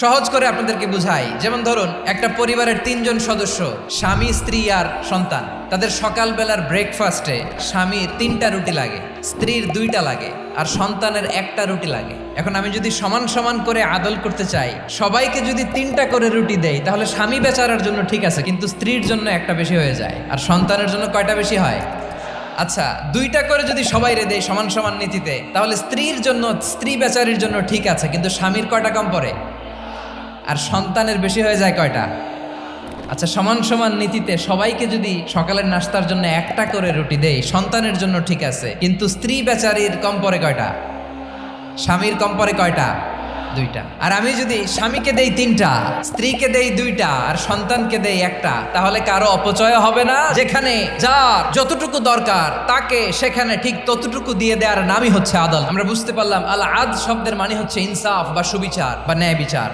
সহজ করে আপনাদেরকে বুঝাই, যেমন ধরুন একটা পরিবারের ৩ জন সদস্য, স্বামী, স্ত্রী আর সন্তান। তাদের সকালবেলার ব্রেকফাস্টে স্বামীর ৩টা রুটি লাগে, স্ত্রীর 2টা লাগে আর সন্তানের 1টা রুটি লাগে। এখন আমি যদি সমান সমান করে আদল করতে চাই, সবাইকে যদি 3টা করে রুটি দেই, তাহলে স্বামী বেচারার জন্য ঠিক আছে, কিন্তু স্ত্রীর জন্য 1টা বেশি হয়ে যায়। আর সন্তানের জন্য কয়টা বেশি হয়? আচ্ছা, 2টা করে যদি সবাই দেয় সমান সমান নীতিতে, তাহলে স্ত্রীর জন্য, স্ত্রী বেচারির জন্য ঠিক আছে, কিন্তু স্বামীর কয়টা কম পড়ে? আর সন্তানের বেশি হয়ে যায় কয়টা? আচ্ছা, সমান সমান নীতিতে সবাইকে যদি সকালের নাস্তার জন্য 1টা করে রুটি দেই, সন্তানের জন্য ঠিক আছে, কিন্তু স্ত্রী বেচারির কম পড়ে কয়টা? স্বামীর কম পড়ে কয়টা? 2টা। আর আমি যদি স্বামীকে দেই 3টা, স্ত্রীকে দেই 2টা আর সন্তানকে দেই 1টা, তাহলে কারো অপচয় হবে না? যেখানে যার যতটুকু দরকার তাকে সেখানে ঠিক ততটুকু দিয়ে দেওয়ার নামই হচ্ছে আদল। আমরা বুঝতে পারলাম আল আদ শব্দের মানে হচ্ছে ইনসাফ বা সুবিচার বা ন্যায় বিচার।